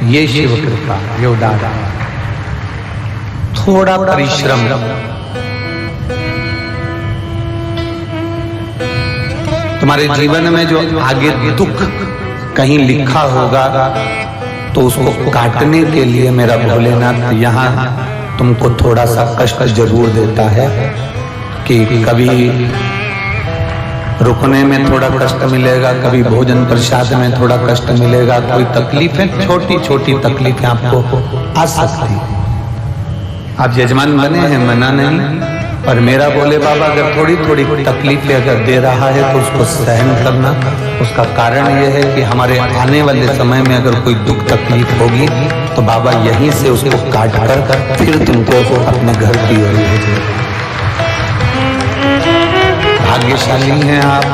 ये शिव कृपा, ये उदार। थोड़ा परिश्रम, तुम्हारे जीवन में जो आगे दुख कहीं लिखा होगा तो उसको काटने के लिए मेरा भोलेनाथ यहाँ तुमको थोड़ा सा कष्ट जरूर देता है कि कभी रुकने में थोड़ा कष्ट मिलेगा, कभी भोजन प्रसाद में थोड़ा कष्ट मिलेगा, कोई तकलीफें, छोटी छोटी तकलीफें आपको आ सकती है। आप यजमान बने हैं, मना नहीं, पर मेरा भोले बाबा अगर थोड़ी थोड़ी तकलीफें अगर दे रहा है तो उसको सहन करना। उसका कारण यह है कि हमारे आने वाले समय में अगर कोई दुख तकलीफ होगी तो बाबा यहीं से उसको काट कर फिर तुमको अपने घर की ओर भेजेंगे। भाग्यशाली हैं आप,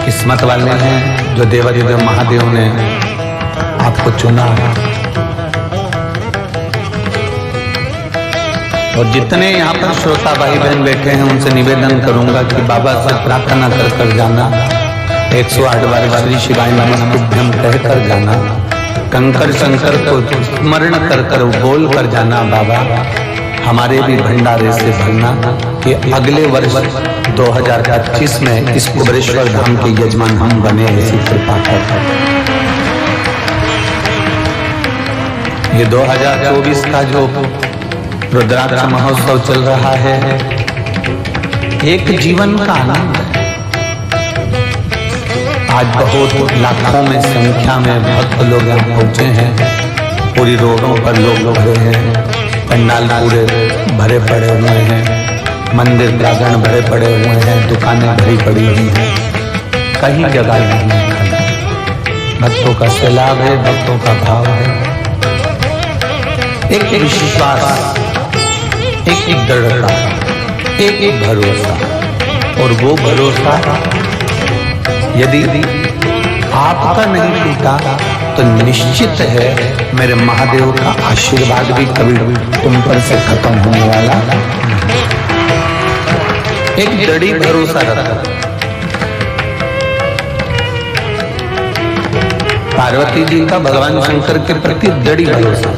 किस्मत वाले हैं जो देवाधिदेव महादेव ने आपको चुना है। और जितने यहाँ पर श्रोता भाई बहन बैठे हैं उनसे निवेदन करूंगा कि बाबा से प्रार्थना कर जाना, 108 बार श्री शिवाय नमस्तुभ्यं कह कर जाना, कंकर शंकर को स्मरण कर बोल कर जाना, बाबा हमारे भी भंडारे से भरना कि अगले वर्ष 2025 में इस कुबेरेश्वर धाम के यजमान हम बने, ऐसी कृपा कर। ये 2024 का जो रुद्राक्ष महोत्सव चल रहा है, एक जीवन का आनंद है। आज बहुत लाखों में संख्या में भक्त लोग यहाँ पहुंचे हैं, पूरी रोडों पर लोग भरे हैं, पंडाल पूरे भरे पड़े हुए हैं, मंदिर प्रांगण भरे पड़े हुए हैं, दुकानें भरी पड़ी हुई हैं, कहीं जगह नहीं है खाली। भक्तों का सैलाब है, भक्तों का भाव है, एक विश्वास, एक दृढ़ता, एक भरोसा। और वो भरोसा यदि आपका नहीं टूटा तो निश्चित है मेरे महादेव का आशीर्वाद भी कभी तुम पर से खत्म होने वाला नहीं। एक दृढ़ भरोसा रखा। पार्वती जी का भगवान शंकर के प्रति दृढ़ भरोसा।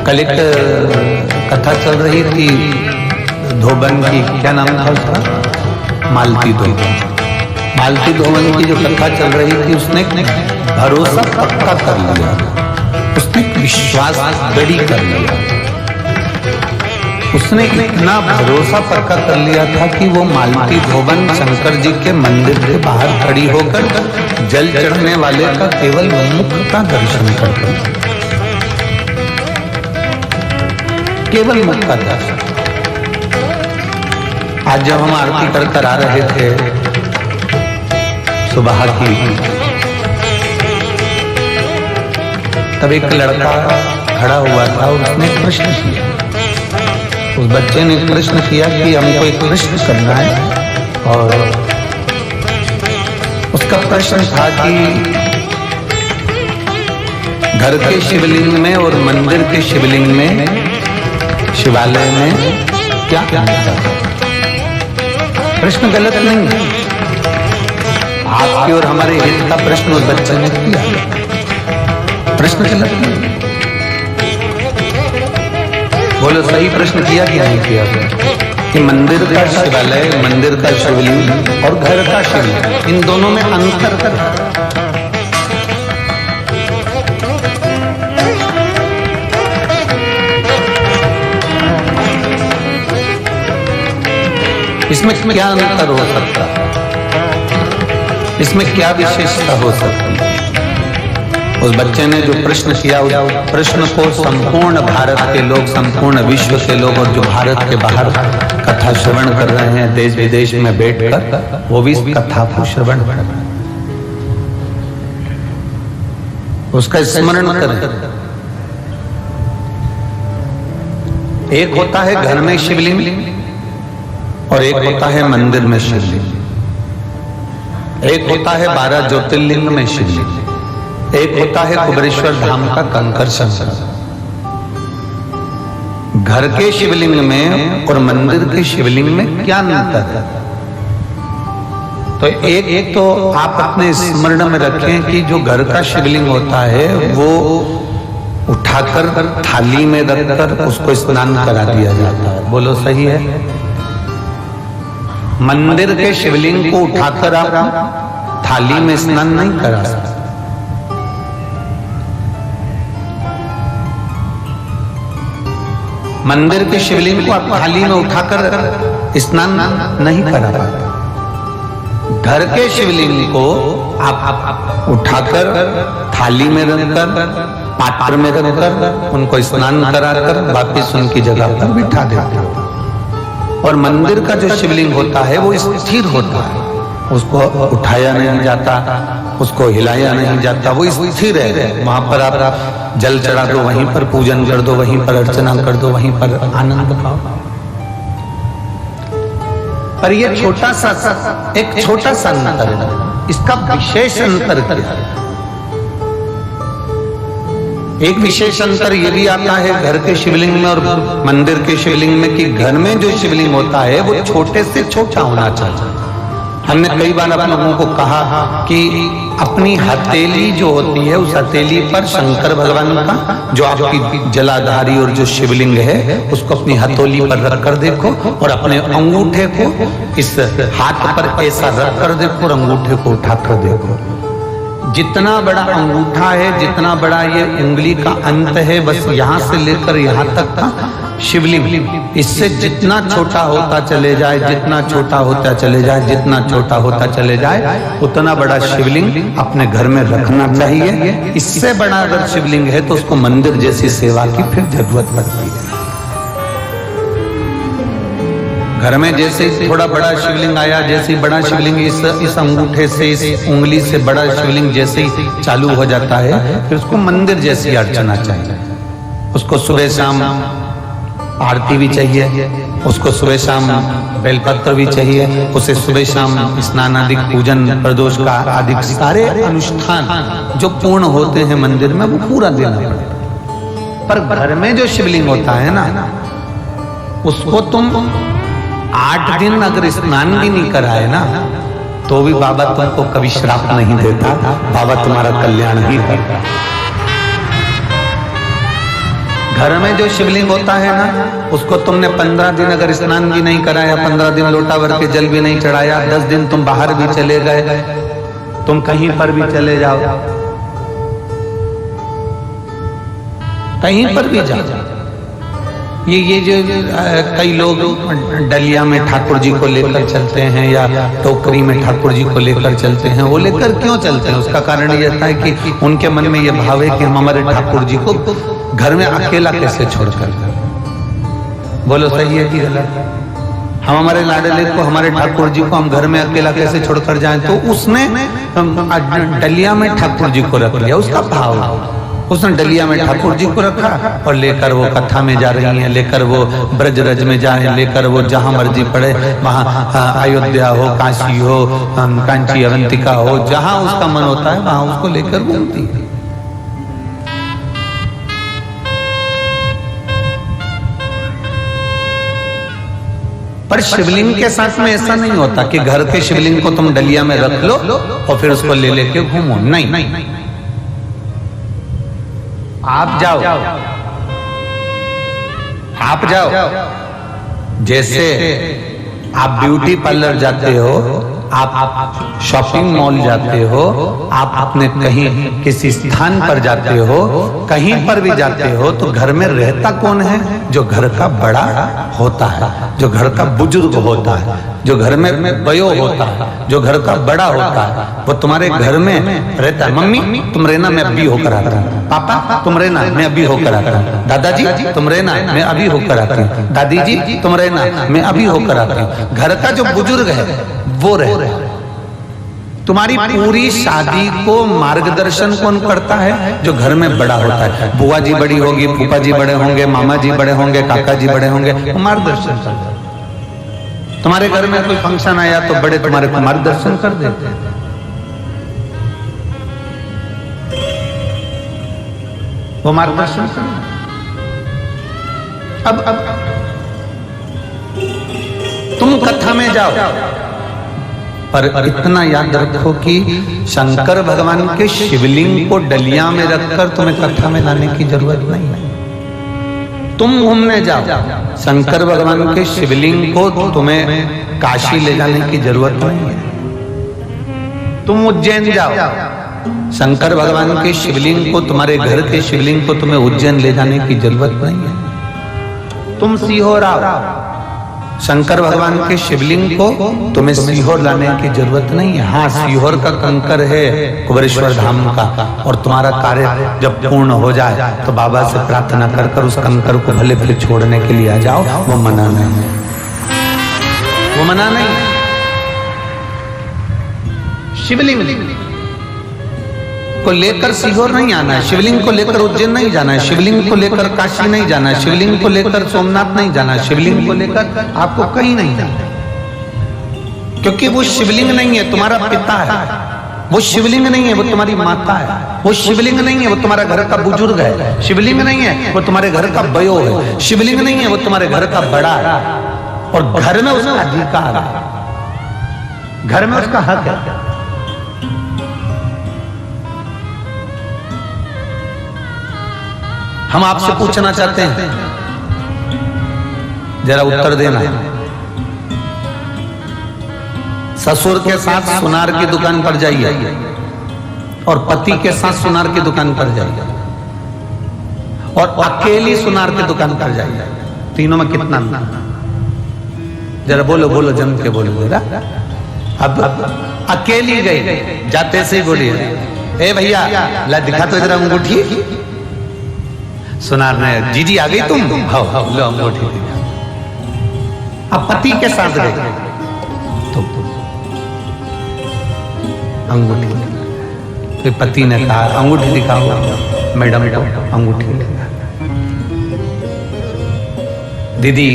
कल एक कथा चल रही थी धोबन की, क्या नाम था उसका? मालती धोबन। मालती धोबन की जो कथा चल रही थी, उसने भरोसा पक्का कर लिया, उसने विश्वास दृढ़ कर लिया, उसने इतना भरोसा पक्का कर लिया था कि वो मालती धोबन शंकर जी के मंदिर के बाहर खड़ी होकर जल चढ़ने वाले का केवल मुख का दर्शन करती, केवल मुख का दर्शन। आज जब हम आरती कर आ रहे थे सुबह की, तब एक लड़का खड़ा हुआ था और उसने प्रश्न किया। उस बच्चे ने प्रश्न किया कि हमको एक प्रश्न करना है, और उसका प्रश्न था कि घर के शिवलिंग में और मंदिर के शिवलिंग में, शिवालय में क्या अंतर है? प्रश्न गलत नहीं है, आपके और हमारे हित का प्रश्न उस बच्चे ने किया, प्रश्न गलत नहीं। बोलो सही प्रश्न किया कि नहीं किया? कि मंदिर का शिवालय, मंदिर का शिवलिंग और घर का शिवलिंग, इन दोनों में अंतर कर। इसमें क्या अंतर हो सकता है? इसमें क्या विशेषता हो सकती है? उस बच्चे ने जो प्रश्न किया, उस प्रश्न को संपूर्ण भारत के लोग, संपूर्ण विश्व के लोग, और जो भारत के बाहर कथा श्रवण कर रहे हैं, देश विदेश में बैठकर, वो भी इस कथा को श्रवण कर रहे हैं, उसका स्मरण करें। एक होता है घर में शिवलिंग और एक होता है मंदिर में शिवलिंग, एक होता है 12 ज्योतिर्लिंग में शिवलिंग, एक होता है कुबेरेश्वर धाम का कंकर शंकर। घर के शिवलिंग में और मंदिर के शिवलिंग में क्या अंतर है? तो एक तो आप अपने स्मरण में रखें कि जो घर का शिवलिंग होता है वो उठाकर थाली में रखकर उसको स्नान करा दिया जाता है। बोलो सही है? मंदिर के शिवलिंग को उठाकर आप थाली में स्नान नहीं करा सकते। मंदिर के शिवलिंग को आप थाली में उठाकर स्नान नहीं करा पाते। घर के शिवलिंग को आप उठाकर थाली में रखकर पात्र में रखकर उनको स्नान कराकर वापस उनकी जगह पर बिठा देते हैं। और मंदिर का जो शिवलिंग होता है वो स्थिर होता है, उसको उठाया नहीं जाता, उसको हिलाया नहीं जाता, वो स्थिर है। वहां पर आप जल चढ़ा दो, वहीं पर पूजन कर दो, वहीं पर अर्चना कर दो, वहीं पर आनंद पाओ। पर ये छोटा सा एक छोटा सा अंतर है, इसका विशेष अंतर क्या है? एक विशेष अंतर ये भी आता है घर के शिवलिंग में और मंदिर के शिवलिंग में कि घर में जो शिवलिंग होता है वो छोटे से छोटा होना चाहिए। हमने कई बार आप लोगों को कहा कि अपनी हथेली जो होती है उस हथेली पर शंकर भगवान का जो आपकी जलाधारी और जो शिवलिंग है उसको अपनी हथेली पर रख कर देखो और अपने अंगूठे को इस हाथ पर ऐसा रख कर देखो और अंगूठे को उठाकर देखो। जितना बड़ा अंगूठा है, जितना बड़ा ये उंगली का अंत है, बस यहाँ से लेकर यहाँ तक का शिवलिंग, इससे जितना छोटा होता चले जाए, जितना छोटा होता चले जाए, जितना छोटा होता चले जाए, उतना बड़ा शिवलिंग अपने घर में रखना चाहिए। इससे बड़ा अगर शिवलिंग है तो उसको मंदिर जैसी सेवा की फिर जरूरत पड़ती है। घर में जैसे थोड़ा बड़ा शिवलिंग आया, जैसे बड़ा शिवलिंग इस अंगूठे से, इस उंगली से बड़ा शिवलिंग जैसे ही चालू हो जाता है, फिर उसको मंदिर जैसी अर्चना चाहिए। उसको सुबह शाम आरती भी चाहिए, उसको सुबह शाम बेलपत्र भी चाहिए, उसे सुबह शाम स्नान आदि पूजन प्रदोष का आदि सारे अनुष्ठान जो पूर्ण होते हैं मंदिर में वो पूरा देना पड़ेगा। पर घर में जो शिवलिंग होता है ना, उसको तुम 8 दिन अगर स्नान भी नहीं कराए ना तो भी बाबा तुमको कभी श्राप नहीं देता, बाबा तुम्हारा कल्याण ही करता। घर में जो शिवलिंग होता है ना, उसको तुमने 15 दिन अगर स्नान भी नहीं कराया, 15 दिन लोटा भर के जल भी नहीं चढ़ाया, 10 दिन तुम बाहर भी चले गए, तुम कहीं पर भी चले जाओ, कहीं पर भी जाओ, ये जो कई लोग डलिया में ठाकुर जी को लेकर चलते हैं या टोकरी में ठाकुर जी को लेकर चलते हैं, वो लेकर क्यों चलते हैं? उसका कारण ये था कि उनके मन में ये भाव है कि हम हमारे ठाकुर जी को घर में अकेला कैसे छोड़कर। बोलो सही है कि गलत? हम हमारे लाडले को, हमारे ठाकुर जी को हम घर में अकेला कैसे छोड़कर जाएं? तो उसने डलिया में ठाकुर जी को रख लिया, उसका भाव। उसने डलिया में ठाकुर जी को रखा और लेकर वो कथा में जा रही हैं, लेकर वो ब्रज रज में जाए, लेकर वो जहां मर्जी पड़े, वहां अयोध्या हो, काशी हो, कांची अवंतिका हो, जहां उसका मन होता है वहां उसको लेकर घूमती है। पर शिवलिंग के साथ में ऐसा नहीं होता कि घर के शिवलिंग को तुम डलिया में रख लो और फिर उसको ले लेके घूमो। नहीं, आप जाओ, जैसे आप ब्यूटी पार्लर जाते हो, आप शॉपिंग मॉल जाते हो, आप अपने कहीं किसी स्थान पर जाते हो, कहीं पर भी जाते हो, तो घर में रहता कौन है? जो घर का बड़ा होता है, जो घर का बुजुर्ग होता है, जो घर में वयो होता है, जो घर का बड़ा होता है, वो तुम्हारे घर में रहता है। मम्मी तुम रहना, मैं अभी होकर आता हूँ। पापा तुम रहना, मैं अभी होकर आता हूँ। दादाजी तुम रहना, मैं अभी होकर आती हूँ। दादी जी तुम रहना, मैं अभी होकर आती हूँ। घर का जो बुजुर्ग है वो रहे। तुम्हारी पूरी शादी को मार्गदर्शन कौन करता है? जो घर में बड़ा होता है। बुआ जी बड़ी होगी, फूफा जी बड़े होंगे, मामा जी बड़े होंगे, काका जी बड़े होंगे, वो मार्गदर्शन करते हैं। तुम्हारे घर में कोई फंक्शन आया तो बड़े तुम्हारे को मार्गदर्शन कर देते हैं। वो मार्गदर्शन कर। अब तुम कथा में जाओ, पर इतना याद रखो कि शंकर भगवान के शिवलिंग को डलिया में रखकर तुम्हें कथा में लाने की जरूरत नहीं है। तुम घूमने जाओ, शंकर भगवान के शिवलिंग को तुम्हें काशी ले जाने की जरूरत नहीं है। तुम उज्जैन जाओ, शंकर भगवान के शिवलिंग को, तुम्हारे घर के शिवलिंग को तुम्हें उज्जैन ले जाने की जरूरत नहीं है। तुम सीहोर आओ, शंकर भगवान के शिवलिंग को तुम्हें सीहोर लाने की जरूरत नहीं है। हाँ, सीहोर का कंकर है कुबेरेश्वर धाम का, और तुम्हारा कार्य जब पूर्ण हो जाए तो बाबा से प्रार्थना कर कर उस कंकर को भले फिर छोड़ने के लिए आ जाओ, वो मना नहीं है, वो मना नहीं है। शिवलिंग को लेकर सीहोर नहीं आना है, शिवलिंग को लेकर उज्जैन नहीं जाना है, शिवलिंग को लेकर काशी नहीं जाना है, शिवलिंग को लेकर सोमनाथ नहीं जाना है, शिवलिंग को लेकर आपको कहीं नहीं जाना, क्योंकि वो शिवलिंग नहीं है, तुम्हारा पिता है। वो शिवलिंग नहीं है, वो तुम्हारी माता है। वो शिवलिंग नहीं है, वो तुम्हारा घर का बुजुर्ग है। शिवलिंग नहीं है, वो तुम्हारे घर का बयो है। शिवलिंग नहीं है, वो तुम्हारे घर का बड़ा है, और घर में उसका अधिकार है, घर में उसका हक है। हम आपसे पूछना चाहते हैं, जरा उत्तर देना। ससुर के साथ सुनार की दुकान पर जाइए और पति के साथ सुनार की दुकान पर जाइए और अकेली सुनार की दुकान पर जाइए, तीनों में कितना अंतर? जरा बोलो बोलो, जम के बोलो जरा। अब अकेली गई, जाते से ही बोलिए, ए भैया ला दिखा तो जरा अंगूठी। सुनार ने, जी आ गई तुम, हाँ लो अंगूठी। अब पति के साथ गए तो अंगूठी, फिर पति ने कहा अंगूठी दिखाओ, मैडम अंगूठी। दीदी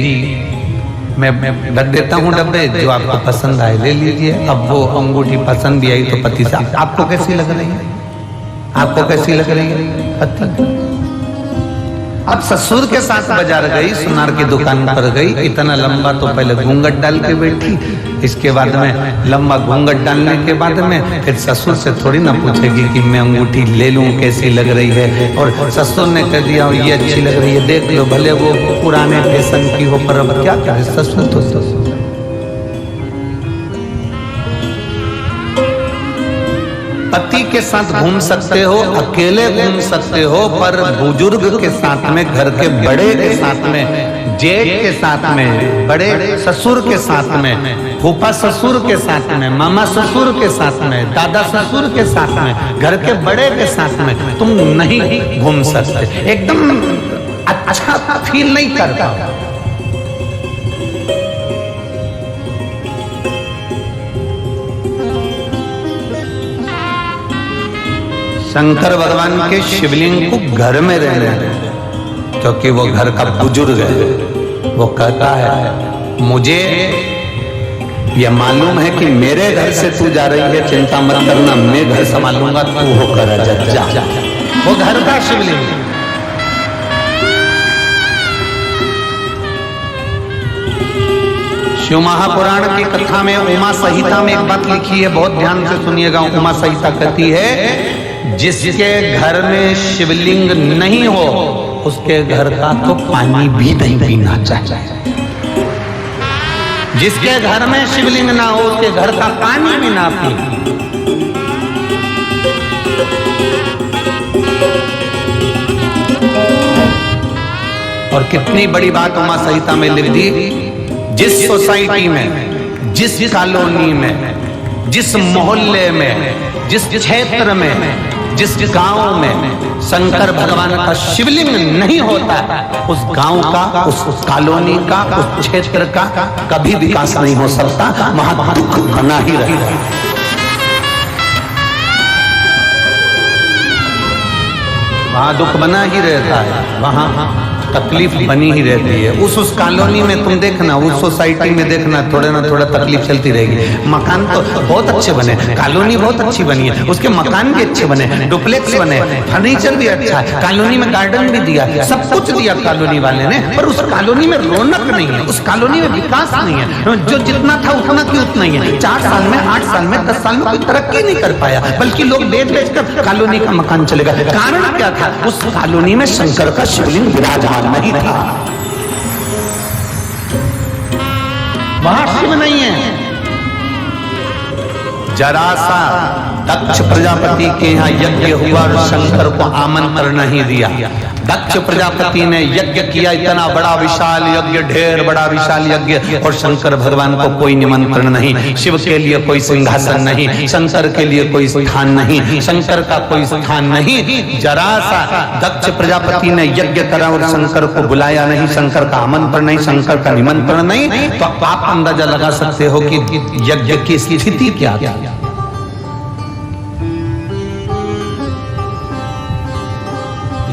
मैं रख देता हूँ डब्बे, जो आपको पसंद आए ले लीजिए। अब वो अंगूठी पसंद भी आई तो पति से, आपको कैसी लग रही है, आपको कैसी लग रही है? पति अब ससुर के साथ बाजार गई, सुनार की दुकान पर गई, इतना लंबा तो पहले घूंघट डाल के बैठी, इसके बाद में लंबा घूंघट डालने के बाद में फिर ससुर से थोड़ी ना पूछेगी कि मैं अंगूठी ले लूं, कैसी लग रही है। और ससुर ने कह दिया ये अच्छी लग रही है, देख लो, भले वो पुराने फैशन की हो, पर अब क्या करे, ससुर तो ससुर। पति के साथ घूम सकते हो, अकेले घूम सकते हो, पर बुजुर्ग के साथ में, घर के बड़े के साथ में, जेठ के साथ में, बड़े ससुर के साथ में, फूफा ससुर के साथ में, मामा ससुर के साथ में, दादा ससुर के साथ में, घर के बड़े के साथ में तुम नहीं घूम सकते, एकदम अच्छा फील नहीं करता। शंकर भगवान के शिवलिंग को घर में रहने दें, क्योंकि वो घर का बुजुर्ग है। वो कहता है मुझे यह मालूम है कि मेरे घर से तू जा रही है, चिंता मत करना, मैं घर संभालूंगा, तू होकर जा। वो घर का शिवलिंग। शिव महापुराण की कथा में उमा संहिता में एक बात लिखी है, बहुत ध्यान से सुनिएगा। उमा संहिता कहती है जिसके घर में शिवलिंग नहीं हो उसके घर का तो पानी भी नहीं पीना चाहिए। जिसके घर में शिवलिंग ना हो उसके घर का पानी भी ना पी। और कितनी बड़ी बात उमा संहिता में लिख दी, जिस सोसाइटी में, जिस कॉलोनी में, जिस मोहल्ले में, जिस क्षेत्र में, जिस गांव में शंकर भगवान का शिवलिंग नहीं होता, उस गांव का, उस कॉलोनी का, उस क्षेत्र का कभी विकास नहीं हो सकता, वहां दुख बना ही रहेगा। वहां दुख बना ही रहता है, वहां तकलीफ बनी ही रहती है। उस कॉलोनी में तुम देखना, उस सोसाइटी में देखना, थोड़ा ना थोड़ा तकलीफ चलती रहेगी। मकान तो बहुत अच्छे बने, कॉलोनी बहुत अच्छी बनी है, उसके मकान भी अच्छे बने, डुप्लेक्स बने, फर्नीचर भी अच्छा है, कॉलोनी में गार्डन भी दिया, सब कुछ दिया कॉलोनी वाले ने, पर उस कॉलोनी में रौनक नहीं है, उस कॉलोनी में विकास नहीं है। जो जितना था उतना की उतना ही है। 4 साल में, 8 साल में, 10 साल में कोई तरक्की नहीं कर पाया, बल्कि लोग बेच बेच कर कॉलोनी का मकान चले गए। कारण क्या था? उस कॉलोनी में शंकर का शिवलिंग विराजमान नहीं था, वहां शिव नहीं है। जरा सा दक्ष प्रजापति के यहाँ यज्ञ हुआ और शंकर को आमंत्रण नहीं दिया। दक्ष प्रजापति ने यज्ञ किया, इतना बड़ा विशाल यज्ञ, ढेर बड़ा विशाल यज्ञ, और शंकर भगवान को कोई निमंत्रण नहीं। शिव के लिए कोई सिंहासन नहीं, शंकर के लिए कोई स्थान नहीं, शंकर का कोई स्थान नहीं। जरा सा दक्ष प्रजापति ने यज्ञ करा और शंकर को बुलाया नहीं, शंकर का आमंत्रण नहीं, शंकर का निमंत्रण नहीं। तो आप अंदाजा लगा सकते हो कि यज्ञ की स्थिति क्या थी।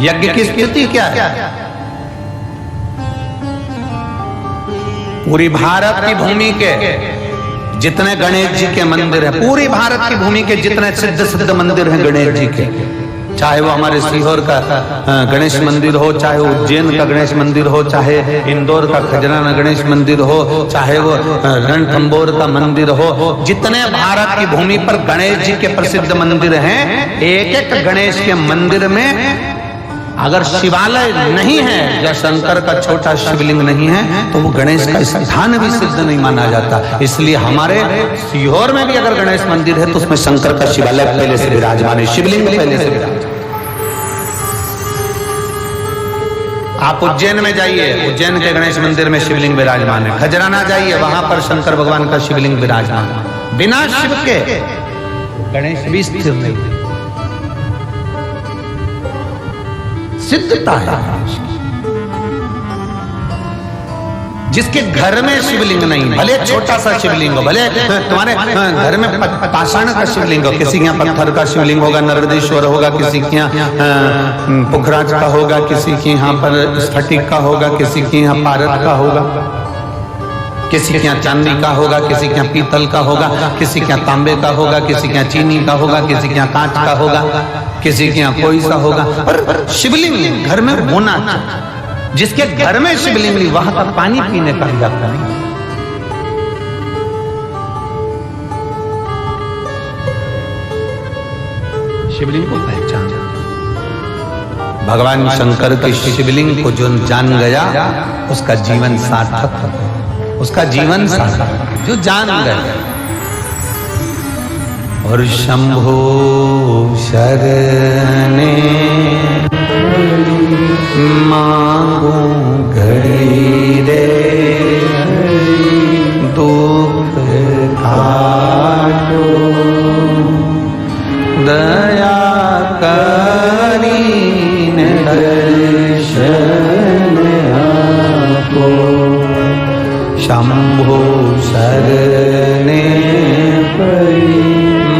यज्ञ की स्थिति क्या है? पूरी भारत की भूमि के जितने गणेश जी के मंदिर हैं, पूरी भारत की भूमि के जितने सिद्ध सिद्ध मंदिर हैं गणेश जी के, चाहे वो हमारे सीहोर का गणेश मंदिर हो, चाहे उज्जैन का गणेश मंदिर हो, चाहे इंदौर का खजराना गणेश मंदिर हो, चाहे वो रणथंबोर का मंदिर हो, जितने भारत की भूमि पर गणेश जी के प्रसिद्ध मंदिर हैं, एक एक गणेश के मंदिर में अगर शिवालय नहीं है या शंकर का छोटा शिवलिंग नहीं है तो वो गणेश का स्थान भी सिद्ध नहीं माना जाता। इसलिए हमारे सीहोर में भी अगर गणेश मंदिर है तो उसमें शंकर का शिवालय पहले से विराजमान है, शिवलिंग पहले से विराजमान। आप उज्जैन में जाइए, उज्जैन के गणेश मंदिर में शिवलिंग विराजमान है। खजराना जाइए, वहां पर शंकर भगवान का शिवलिंग विराजमान है। बिना शिव के गणेश भी स्थिर नहीं, सिद्धता है। जिसके घर में शिवलिंग नहीं, भले छोटा सा शिवलिंग हो, भले तुम्हारे घर में पाषाण का शिवलिंग हो, किसी के यहाँ पत्थर का शिवलिंग होगा, नर्मदेश्वर होगा, किसी के यहाँ पुखराज का होगा, किसी के यहाँ पर स्फटिक का होगा, किसी के यहाँ पारद का होगा, किसी के यहाँ चांदी का होगा, किसी के यहाँ पीतल का होगा, किसी के यहाँ तांबे का होगा, किसी के यहाँ चीनी का होगा, किसी के यहाँ कांच का होगा, किसी के यहाँ कोई सा होगा, पर शिवलिंग घर में होना चाहिए। जिसके घर में शिवलिंग नहीं वहां का पानी पीने का हक नहीं। शिवलिंग को पहचान, भगवान शंकर के शिवलिंग को जो जान गया उसका जीवन सार्थक हो गया, उसका जीवन सार्थक जो जान गया। और शंभो शरणे मांगो घड़ी रे दुख काटो दया करीन दर्शन आपो। शंभो शरणे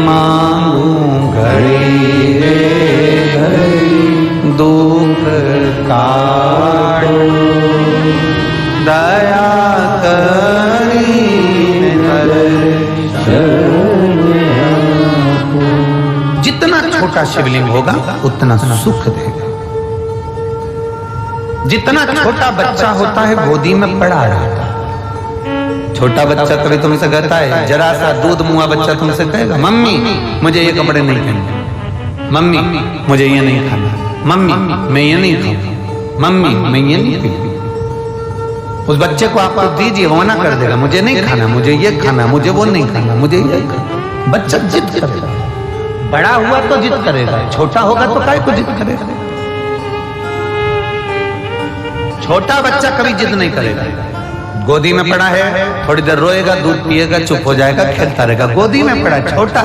मांगू घड़ी रे घड़ी दुख काटो दया करीन दर्शन आपो। जितना छोटा शिवलिंग होगा उतना सुख देगा। जितना छोटा बच्चा होता है गोदी में पड़ा रहता है। छोटा बच्चा कभी तुमसे कहता है, जरा सा दूध मुआ बच्चा तुमसे कहेगा मम्मी मुझे ये कपड़े नहीं पहनने, मम्मी मुझे ये नहीं खाना, मम्मी मैं ये नहीं खाऊंगा, मम्मी मैं ये नहीं पीऊंगा। उस बच्चे को आप दीजिए, वो मना कर देगा, मुझे नहीं खाना, मुझे ये खाना, मुझे वो नहीं खाना, मुझे ये खाना। बच्चा जिद करेगा, बड़ा हुआ तो जिद करेगा, छोटा होगा तो काय को जिद करेगा। छोटा बच्चा कभी जिद नहीं करेगा, गोदी में पड़ा है, थोड़ी देर रोएगा, दूध पिएगा, चुप हो जाएगा, खेलता रहेगा। गोदी में पड़ा छोटा।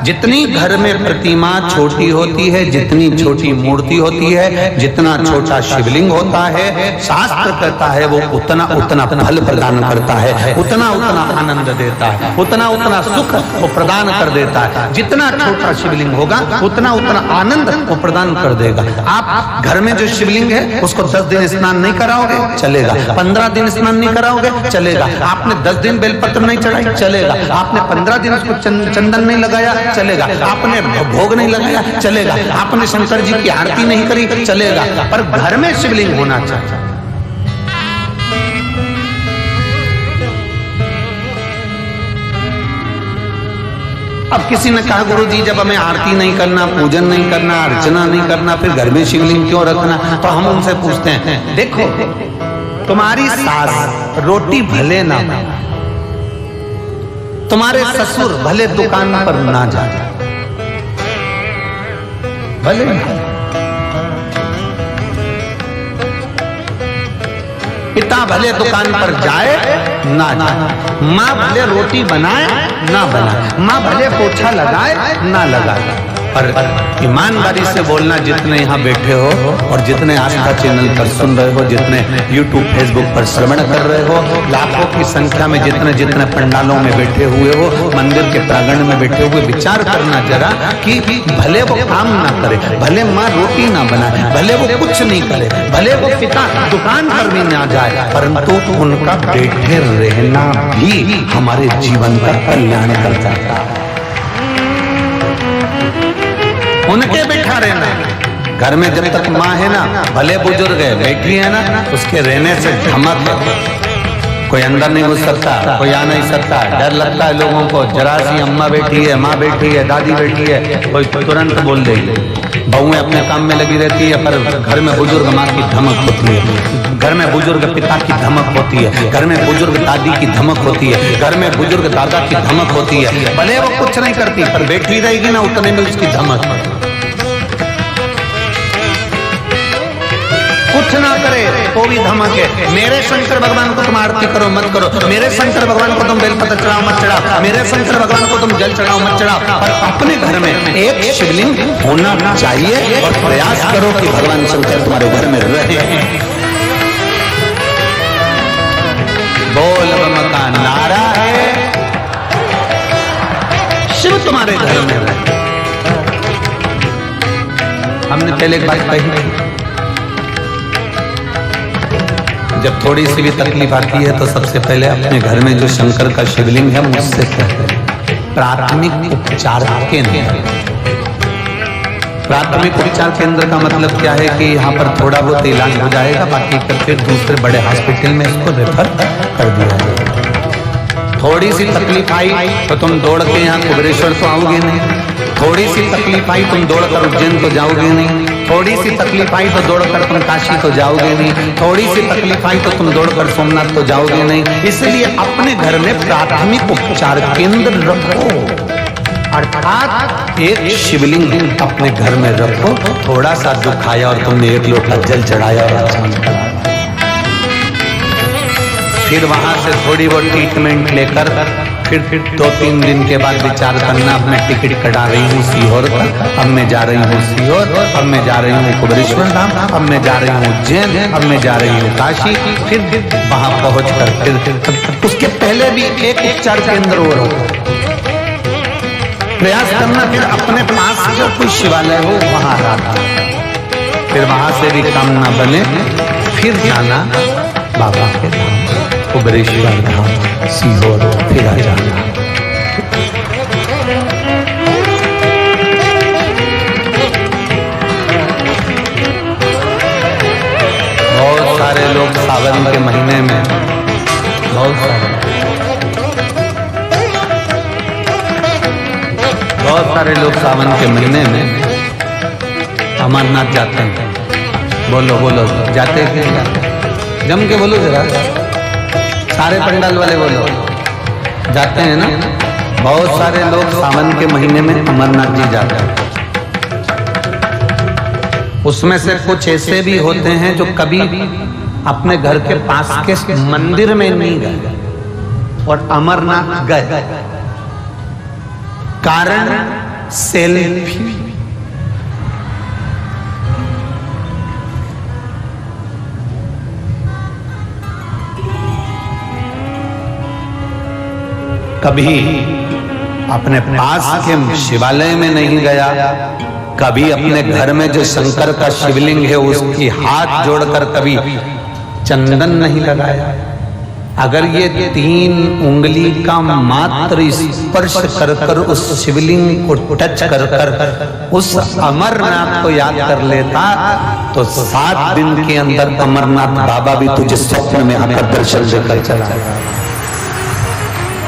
जितनी घर में प्रतिमा छोटी होती है, जितनी छोटी मूर्ति होती है, जितना छोटा शिवलिंग होता है, शास्त्र कहता है वो उतना उतना फल प्रदान करता है, उतना उतना आनंद देता है, उतना उतना सुख वो प्रदान कर देता है। जितना छोटा शिवलिंग होगा उतना उतना आनंद वो प्रदान कर देगा। आप घर में जो शिवलिंग है उसको 10 दिन स्नान नहीं कराओगे, चलेगा। 15 दिन स्नान नहीं कराओगे, चलेगा। आपने 10 दिन बेलपत्र नहीं चढ़ाई, चलेगा। आपने 15 दिन उसको चंदन नहीं लगाया, चलेगा। आपने भोग नहीं लगाया, चलेगा। आपने शंकर जी की आरती नहीं करी, चलेगा। पर घर में शिवलिंग होना चाहिए। अब किसी ने कहा गुरु जी जब हमें आरती नहीं करना, पूजन नहीं करना, अर्चना नहीं करना, फिर घर में शिवलिंग क्यों रखना? तो हम उनसे पूछते हैं, देखो तुम्हारी सास रोटी भले ना बनाए, तुम्हारे ससुर भले दुकान पर ना जाए, भले पिता भले दुकान पर जाए ना जाए, माँ भले रोटी बनाए ना बनाए, माँ भले पोछा लगाए ना लगाए। पर ईमानदारी से बोलना, जितने यहाँ बैठे हो और जितने आस्था चैनल पर सुन रहे हो, जितने YouTube फेसबुक पर श्रवण कर रहे हो, लाखों की संख्या में जितने जितने पंडालों में बैठे हुए हो, मंदिर के प्रांगण में बैठे हुए, विचार करना जरा कि भले वो काम ना करे, भले माँ रोटी ना बनाए, भले वो कुछ नहीं करे, भले वो पिता दुकान पर भी ना जाए, परंतु उनका बैठे रहना भी हमारे जीवन का कल्याण कर जाता है। उनके बैठा रहना। घर में जब तक माँ है ना, भले बुजुर्ग है, बैठी है ना, उसके रहने से धमक है। कोई अंदर नहीं घुस सकता, कोई आ नहीं सकता, डर लगता है लोगों को। जरा सी अम्मा बैठी है, माँ बैठी है, दादी बैठी है, कोई तुरंत बोल देगी। बहुएं अपने काम में लगी रहती है, पर घर में बुजुर्ग माँ की धमक होती है, घर में बुजुर्ग पिता की धमक होती है, घर में बुजुर्ग दादी की धमक होती है, घर में बुजुर्ग दादा की धमक होती है। भले वो कुछ नहीं करती, पर बैठी रहेगी ना, उतने में उसकी धमक। कुछ ना करे तो भी धमक है। मेरे शंकर भगवान को तुम आरती करो मत करो, मेरे शंकर भगवान को तुम बेलपत्र चढ़ाओ मत चढ़ाओ, मेरे शंकर भगवान को तुम जल चढ़ाओ मत चढ़ाओ। पर अपने घर में एक शिवलिंग होना चाहिए और प्रयास करो कि भगवान शंकर तुम्हारे घर में रहे। बोल बम का नारा है, शिव तुम्हारे घर में रहे। हमने पहले एक बात कही, जब थोड़ी सी भी तकलीफ आती है तो सबसे पहले अपने घर में जो शंकर का शिवलिंग है मुझसे कहते हैं प्राथमिक उपचार केंद्र। प्राथमिक उपचार केंद्र का मतलब क्या है कि यहाँ पर थोड़ा बहुत इलाज हो जाएगा, बाकी फिर दूसरे बड़े हॉस्पिटल में इसको रेफर कर दिया जाएगा। थोड़ी सी तकलीफ आई तो तुम दौड़ के यहाँ कुबेरेश्वर तो आओगे नहीं, थोड़ी सी तकलीफ आई तुम दौड़कर उज्जैन तो जाओगे नहीं, थोड़ी सी तकलीफ आई तो दौड़कर तुम काशी तो जाओगे नहीं, थोड़ी सी तकलीफ आई तो तुम दौड़कर सोमनाथ तो जाओगे नहीं। इसलिए अपने घर में प्राथमिक उपचार केंद्र रखो, अर्थात एक शिवलिंग अपने घर में रखो। थोड़ा सा दुख आया और तुमने 1 लोटा जल चढ़ाया और स्नान कराया, फिर वहां से थोड़ी बहुत ट्रीटमेंट लेकर फिर 2-3 दिन के बाद विचार करना, अब मैं टिकट कटा रही हूँ सीहोर का, अब मैं जा रही हूँ सीहोर, अब मैं जा रही हूँ कुबेरेश्वर धाम, अब मैं जा रही हूँ उज्जैन, अब मैं जा रही हूँ काशी। फिर वहां पहुंचकर फिर उसके पहले भी एक उपचार केंद्र और हो, प्रयास करना फिर अपने पास जो कोई शिवालय हो वहां रहना, फिर वहां से भी काम ना बने फिर जाना बाबा के धाम कुबेरेश्वर धाम सीहोर, फिर आ जाना। बहुत सारे लोग सावन के महीने में, बहुत सारे लोग सावन के महीने में अमरनाथ जाते हैं। बोलो बोलो, जाते हैं? जम के बोलो जरा, सारे पंडाल वाले बोलो, जाते हैं ना? बहुत सारे लोग सावन के महीने में अमरनाथ जी जाते हैं। उसमें से कुछ ऐसे भी होते हैं जो कभी अपने घर के पास के मंदिर में नहीं गए और अमरनाथ गए। कारण सेल्फी। कभी अपने पास के शिवालय में नहीं गया, कभी अपने घर में जो शंकर का शिवलिंग है उसकी हाथ जोड़कर कभी चंदन नहीं लगाया। अगर ये 3 उंगली का मात्र स्पर्श कर कर उस शिवलिंग को टच कर कर उस अमरनाथ को याद कर लेता तो 7 दिन के अंदर अमरनाथ बाबा भी तुझे स्वप्न में आकर दर्शन देकर चला जाएगा।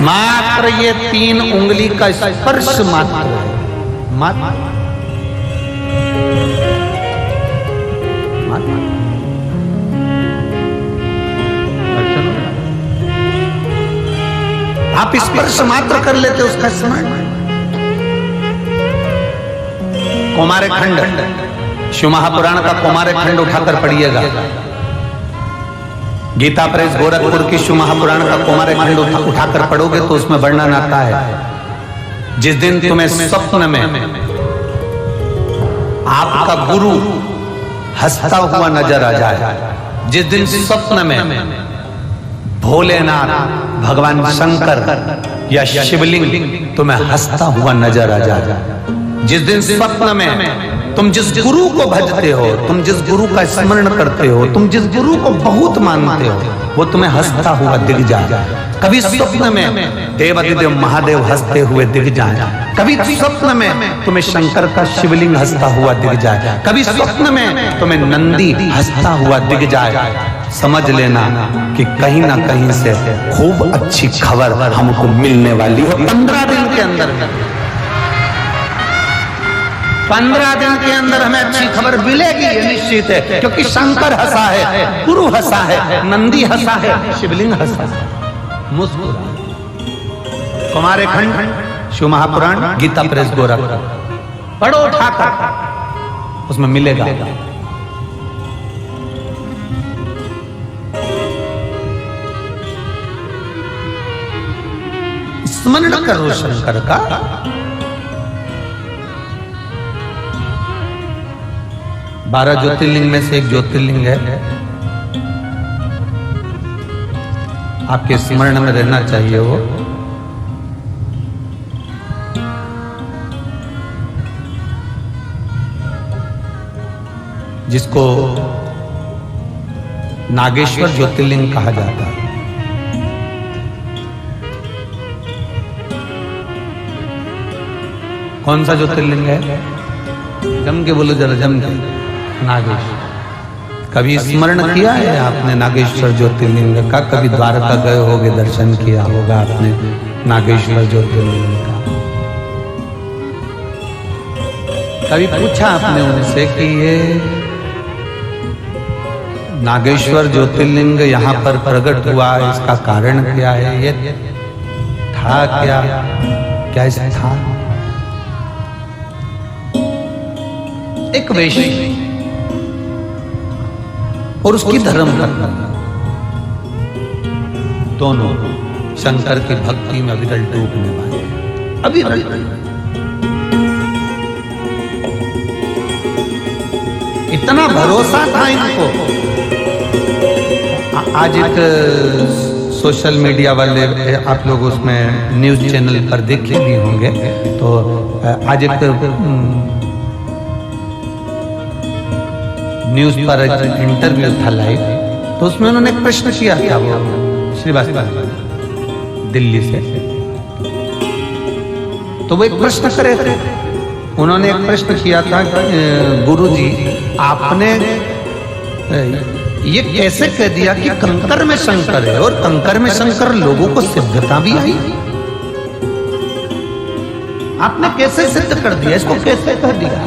मात्र ये 3 उंगली का स्पर्श मात्र आप स्पर्श मात्र कर लेते उसका स्मरण। कौमारे खंड, शिव महापुराण का कौमारे खंड उठाकर पढ़िएगा। गीता प्रेस गोरखपुर की शिव महापुराण का कौमारे खंड उठाकर पढ़ोगे तो उसमें वर्णन आता है, जिस दिन तुम्हें स्वप्न में आपका गुरु हंसता हुआ नजर आ जाए, जिस दिन स्वप्न में भोलेनाथ, भगवान शंकर या शिवलिंग तुम्हें हंसता हुआ नजर आ जाए, जिस दिन स्वप्न में तुम जिस गुरु को भजते हो, तुम जिस गुरु का स्मरण करते हो, तुम जिस गुरु को बहुत मानते हो, वो तुम्हें हंसता हुआ दिख जाए। कभी स्वप्न में देवाधिदेव महादेव हंसते हुए दिख जाए, कभी स्वप्न में तुम्हें शंकर का शिवलिंग हंसता हुआ दिख जाए, कभी स्वप्न में तुम्हें नंदी हंसता हुआ दिख जाए, समझ लेना कि कहीं ना कहीं से खूब अच्छी खबर हमको मिलने वाली है। 15 दिन के अंदर 15 दिन के अंदर हमें अच्छी खबर मिलेगी, ये निश्चित है, क्योंकि शंकर हंसा है, गुरु हंसा है, नंदी हंसा है, शिवलिंग हंसा है, मुस्कुरा। कुमारे खंड, शिव महापुराण, गीता प्रेस गोरखपुर पढ़ो उठाकर, उसमें मिलेगा। स्मरण करो शंकर का। बारह ज्योतिर्लिंग में से एक ज्योतिर्लिंग है, आपके स्मरण में रहना चाहिए वो। जिसको नागेश्वर ज्योतिर्लिंग कहा जाता है। कौन सा ज्योतिर्लिंग है? जम के बोलो जरा, जम के। नागेश्वर। कभी स्मरण किया है आपने नागेश्वर ज्योतिर्लिंग का? कभी द्वारका गए होगे, दर्शन किया होगा आपने नागेश्वर ज्योतिर्लिंग का। कभी पूछा आपने उनसे कि ये नागेश्वर ज्योतिर्लिंग यहाँ पर प्रकट हुआ, इसका कारण क्या है? ये था क्या? क्या ऐसा था? एक वैश्य और उसकी धर्मपत्नी, दोनों शंकर की भक्ति में अविरल डूबने वाले, अविरल। इतना भरोसा था इनको। आज एक सोशल मीडिया वाले, आप लोग उसमें न्यूज चैनल पर देखे भी होंगे, तो आज एक न्यूज पर इंटरव्यू था लाइव, तो उसमें उन्होंने एक प्रश्न किया था, वो श्रीवास्तव दिल्ली से, तो वो एक प्रश्न करे थे। उन्होंने एक प्रश्न किया था, गुरुजी आपने ये कैसे कह दिया कि कंकर में शंकर है, और कंकर में शंकर लोगों को सिद्धता भी आई? आपने कैसे सिद्ध कर दिया, इसको कैसे कह दिया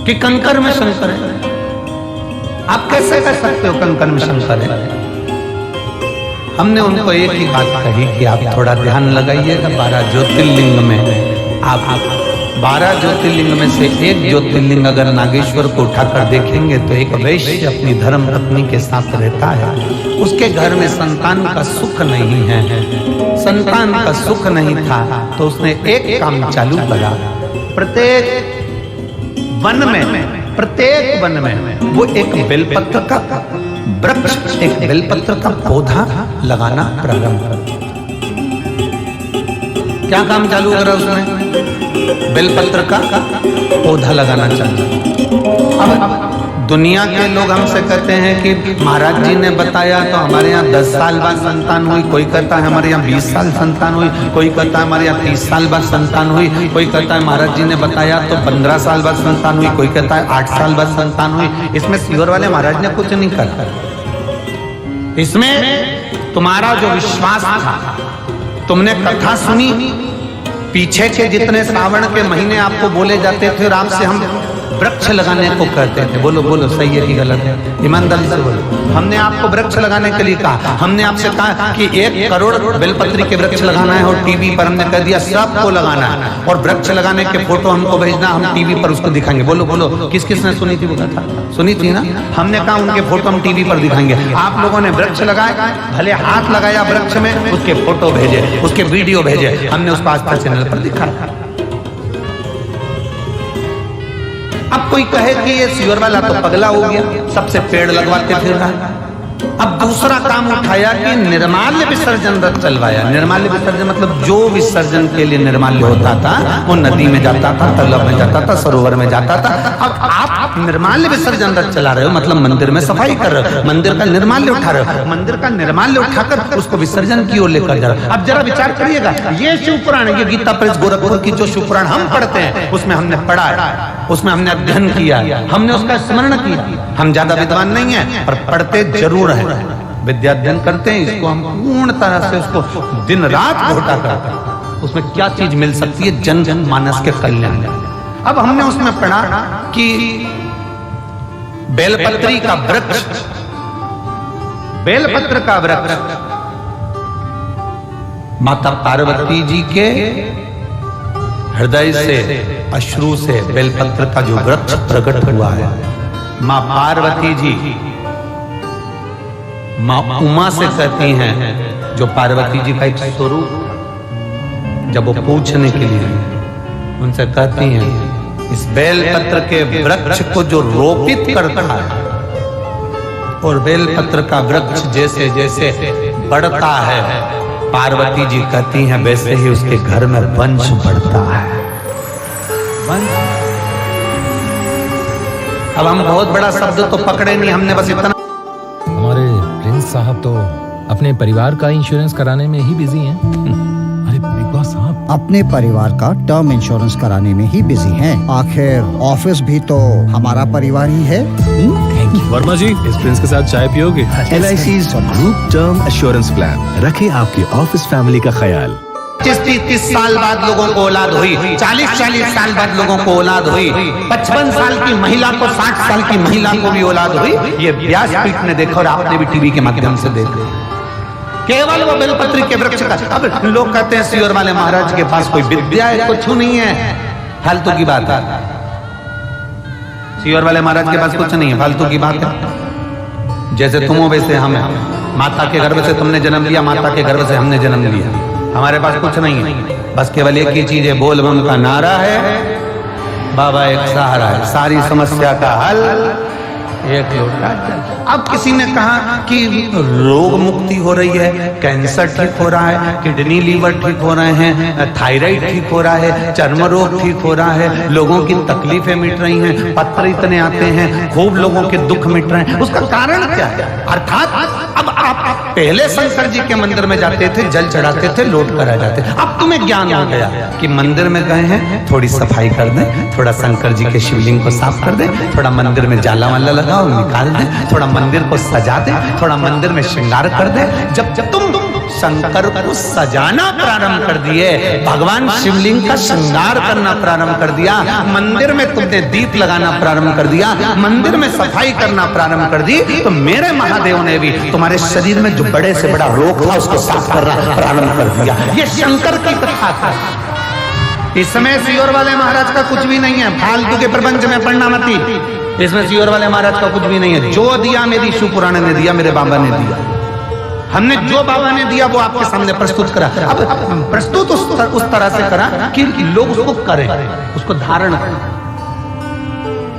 कि कंकर में शंकर है? आप कैसे कह सकते हो कंकर में शंकर है? हमने उनको एक ही बात कही कि आप थोड़ा ध्यान लगाइएगा, 12 ज्योतिर्लिंग में आप 12 ज्योतिर्लिंग में से एक ज्योतिर्लिंग अगर नागेश्वर को उठाकर देखेंगे तो एक वैश्य अपनी धर्म पत्नी के साथ रहता है, उसके घर में संतान का सुख नहीं है, संतान का सुख नहीं था, तो उसने एक काम चालू करा। प्रत्येक वन में वो एक बेलपत्र का वृक्ष, एक बेलपत्र का पौधा लगाना प्रारंभ कर। क्या काम चालू करा उसने? बेलपत्र का पौधा लगाना चालू। अब दुनिया के लोग हमसे कहते हैं कि महाराज जी ने बताया तो हमारे यहाँ 10 साल बाद संतान हुई, कोई कहता है हमारे यहाँ 20 साल संतान हुई, कोई कहता है हमारे यहाँ 30 साल बाद संतान हुई, कोई कहता है महाराज जी ने बताया तो 15 साल बाद संतान हुई, कोई कहता है 8 साल बाद संतान हुई। इसमें सीहोर वाले महाराज ने कुछ नहीं कहा। इसमें तुम्हारा जो विश्वास था, तुमने कथा सुनी, पीछे के जितने श्रावण के महीने आपको बोले जाते थे राम से हम वृक्ष लगाने को कहते थे, बोलो बोलो सही है कि गलत है, ईमानदारी से बोलो। हमने आपको वृक्ष लगाने के लिए कहा, हमने आपसे कहा कि 1 करोड़ बेलपत्री के वृक्ष लगाना है और टीवी पर हमने कह दिया सबको लगाना है, और वृक्ष लगाने के फोटो हमको भेजना, हम टीवी पर उसको दिखाएंगे। बोलो बोलो किस किसने सुनी थी वो कथा? सुनी थी ना? हमने कहा उनके फोटो हम टीवी पर दिखाएंगे। आप लोगों ने वृक्ष लगाए, भले हाथ लगाया वृक्ष में, उसके फोटो भेजे, उसके वीडियो भेजे, हमने उसको आस्था चैनल पर दिखाया। अब कोई कहे कि ये सीहोर वाला तो पगला हो गया, सबसे पेड़ लगवाते फिर रहा है। अब दूसरा काम उठाया कि निर्माल्य विसर्जन रथ चलवाया। निर्माल्य विसर्जन मतलब जो विसर्जन के लिए निर्माल्य होता था वो नदी में जाता था, तालाब में जाता था, सरोवर में जाता था। अब आप निर्माल्य विसर्जन रथ चला रहे हो, मतलब मंदिर में सफाई कर रहे हो, मंदिर का निर्माल्य उठा रहे हो, मंदिर का निर्माल्य उठाकर उसको विसर्जन की ओर लेकर जा रहे हो। अब जरा विचार करिएगा, ये शिव पुराण, ये गीता प्रेस गोरखपुर की जो शिव पुराण हम पढ़ते हैं उसमें हमने पढ़ा, उसमें हमने अध्ययन किया, हमने उसका स्मरण किया। हम ज्यादा विद्वान नहीं है पर पढ़ते जरूर है, विद्या अध्ययन करते हैं। इसको हम पूर्ण तरह से उसको दिन रात घोटा करते हैं, उसमें क्या चीज मिल सकती है जन जन मानस के कल्याण। अब हमने उसमें पढ़ा कि बेलपत्री का वृक्ष, बेलपत्र का वृक्ष माता पार्वती जी के हृदय से, अश्रु से बेलपत्र का जो वृक्ष प्रकट हुआ है, मां पार्वती जी मां उमा से कहती हैं, जो पार्वती जी का एक स्वरूप, जब वो पूछने के लिए उनसे कहती हैं इस बेलपत्र के वृक्ष को जो रोपित करता है, और बेलपत्र का वृक्ष जैसे जैसे बढ़ता है, पार्वती जी कहती हैं वैसे ही उसके घर में वंश बढ़ता है। अब हम बहुत बड़ा शब्द तो पकड़े नहीं, हमने बस इतना। हमारे प्रिंस साहब तो अपने परिवार का इंश्योरेंस कराने में ही बिजी हैं। अरे बिग बॉस साहब अपने परिवार का टर्म इंश्योरेंस कराने में ही बिजी हैं। आखिर ऑफिस भी तो हमारा परिवार ही है। वर्मा जी, इस प्रिंस के साथ चाय पियोगे? LIC's group term assurance plan, रखे आपके ऑफिस फैमिली का ख्याल। 30 साल बाद लोगों को औलाद हुई, 40 साल बाद लोगों को औलाद हुई, 55 साल की महिला को 60 साल की महिला को भी औलाद हुई। ये व्यासपीठ ने देखा और आपने भी टीवी के माध्यम से देखा, केवल वो बेलपत्री के वृक्ष का। अब लोग कहते हैं सीहोर वाले महाराज के पास कोई विद्या है, कुछ नहीं है, फालतू की बात है। सीहोर वाले महाराज के पास कुछ नहीं है, फालतू की बात है। जैसे तुम हो वैसे हम हैं, माता के गर्भ से तुमने जन्म लिया, माता के गर्भ से हमने जन्म लिया, हमारे पास कुछ नहीं है, बस केवल एक ही चीज है, बोल बम का नारा है, बाबा एक सहारा है, सारी समस्या का हल एक लोटा जल। अब किसी ने कहा कि रोग मुक्ति हो रही है, कैंसर ठीक हो रहा है, किडनी लीवर ठीक हो रहे हैं, थायराइड ठीक हो रहा है, चर्म रोग ठीक हो रहा है, लोगों की तकलीफें मिट रही हैं, पत्र इतने आते हैं, खूब लोगों के दुख मिट रहे हैं, उसका कारण क्या है? अर्थात अब आप पहले शंकर जी के मंदिर में जाते थे, जल चढ़ाते थे, लौट कर आ जाते, अब तुम्हें ज्ञान हो गया कि मंदिर में गए हैं, थोड़ी सफाई कर दें, थोड़ा शंकर जी के शिवलिंग को साफ कर दें, थोड़ा मंदिर में जाला वाला लगाओ निकाल दें, थोड़ा मंदिर को सजा दे, थोड़ा मंदिर में श्रृंगार कर दे। जब तुम शंकर को सजाना प्रारंभ कर दिए, भगवान शिवलिंग का श्रृंगार करना प्रारंभ कर दिया, मंदिर में तुमने दीप लगाना प्रारंभ कर दिया, मंदिर में सफाई करना प्रारंभ कर दी, तो मेरे महादेव ने भी तुम्हारे शरीर में जो बड़े से बड़ा रोग था उसको साफ करना प्रारंभ कर दिया। ये शंकर की कथा था, इस समय सियोर वाले महाराज का कुछ भी नहीं है, फालतू के प्रपंच में पढ़ना मत ही। इसमें सियोर वाले महाराज का कुछ भी नहीं है। जो दिया मेरी शिव पुराण ने दिया, मेरे बाबा ने दिया। हमने जो बाबा ने दिया वो आपके सामने प्रस्तुत करा। अब प्रस्तुत उस तरह से करा कि लोग उसको करें, उसको धारण करें,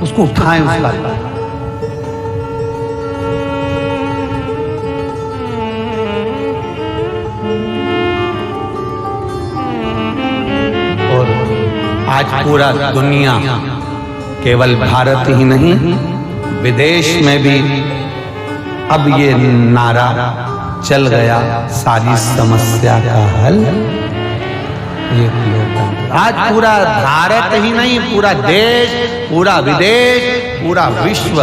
उसको उठाएं उसका। और आज पूरा दुनिया, केवल भारत ही नहीं विदेश में भी अब ये नारा चल गया, सारी समस्या का हल एक लोकतंत्र। आज पूरा भारत ही नहीं, पूरा देश, पूरा विदेश, पूरा विश्व।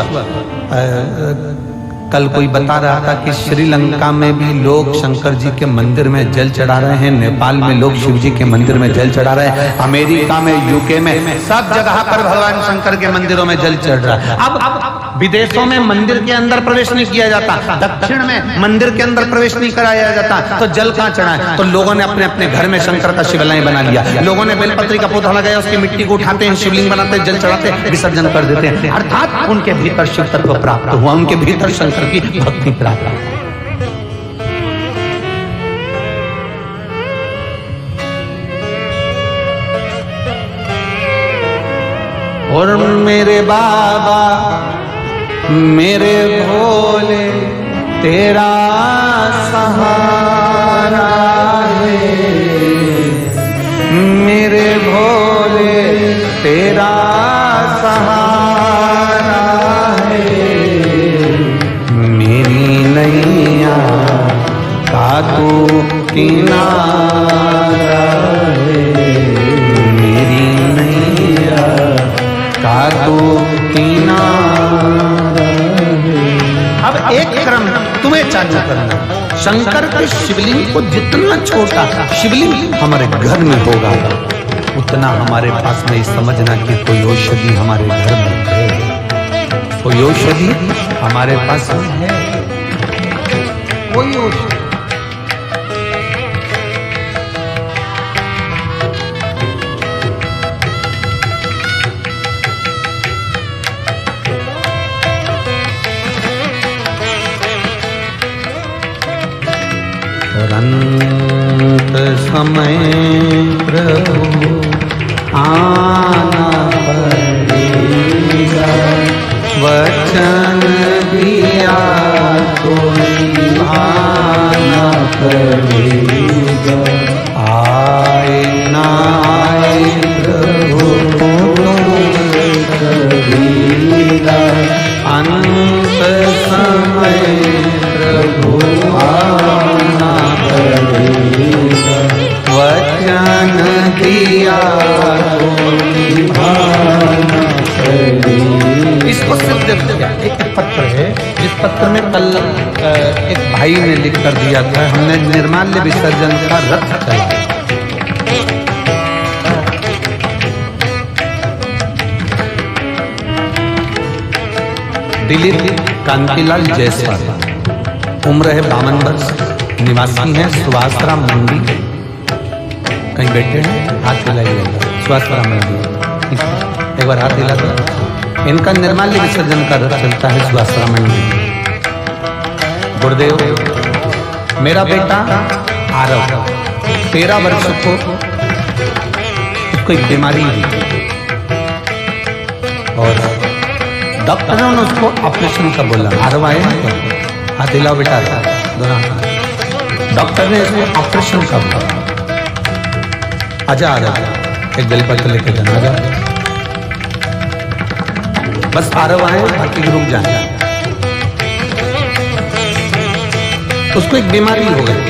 कल कोई बता रहा था कि श्रीलंका में भी लोग शंकर जी के मंदिर में जल चढ़ा रहे हैं, नेपाल में लोग शिव जी के मंदिर में जल चढ़ा रहे हैं, अमेरिका में, यूके में, सब जगह पर भगवान शंकर के मंदिरों में जल चढ़ रहा है। अब विदेशों में मंदिर के अंदर प्रवेश नहीं किया जाता, दक्षिण में मंदिर के अंदर प्रवेश नहीं कराया जाता, तो जल कहाँ चढ़ाए? तो लोगों ने अपने अपने घर में शंकर का शिवलिंग बना लिया। लोगों ने बेलपत्री का पौधा लगाया, उसकी मिट्टी को उठाते हैं, शिवलिंग बनाते हैं, जल चढ़ाते हैं, विसर्जन कर देते हैं। अर्थात उनके भीतर शिव तत्व प्राप्त हुआ, उनके भीतर शंकर की भक्ति प्राप्त हुई। और मेरे बाबा, मेरे भोले, तेरा सहारा है, मेरे भोले तेरा सहारा है, मेरी नैया का तू किनारा है, मेरी नैया का तू किनारा है। अब एक क्रम तुम्हें चालू करना, शंकर के शिवलिंग को जितना छोटा शिवलिंग हमारे घर में होगा, उतना हमारे पास में समझना कि कोई औषधि हमारे घर में है, कोई औषधि हमारे पास में है, कोई औषधि। अंत समय प्रभु आना पड़ेगा, वचन दिया कोई आना पड़ेगा, आए ना आए प्रभु कबीरा, अंत समय प्रभु आना पड़ेगा, वचन दिया इसको सिद्ध किया। एक पत्र है, जिस पत्र में कल एक भाई ने लिख कर दिया था, हमने निर्माल्य विसर्जन का रथ चलाया। दिलीप कांतिलाल जायसवाल, उम्र है 52 वर्ष, निवासी है सुभाषराम मंडी। कहीं बैठे हैं, हाथ हिलाइएगा, सुभाषराम मंडी, एक बार हाथ हिला दो। इनका निर्माल्य विसर्जन का रथ चलता है सुभाषराम मंडी। गुरुदेव, मेरा बेटा आरव 13 वर्ष को उसको एक बीमारी हुई और डॉक्टरों ने उसको ऑपरेशन का बोला। आरव आए ना, हाथ हिलाओ बेटा, दोनों डॉक्टर ने इसको ऑपरेशन का बोला। आजा आरव, एक बेलपत्र लेके जाना, आजा बस आरव आए, बाकी रुक जाए। उसको एक बीमारी हो गई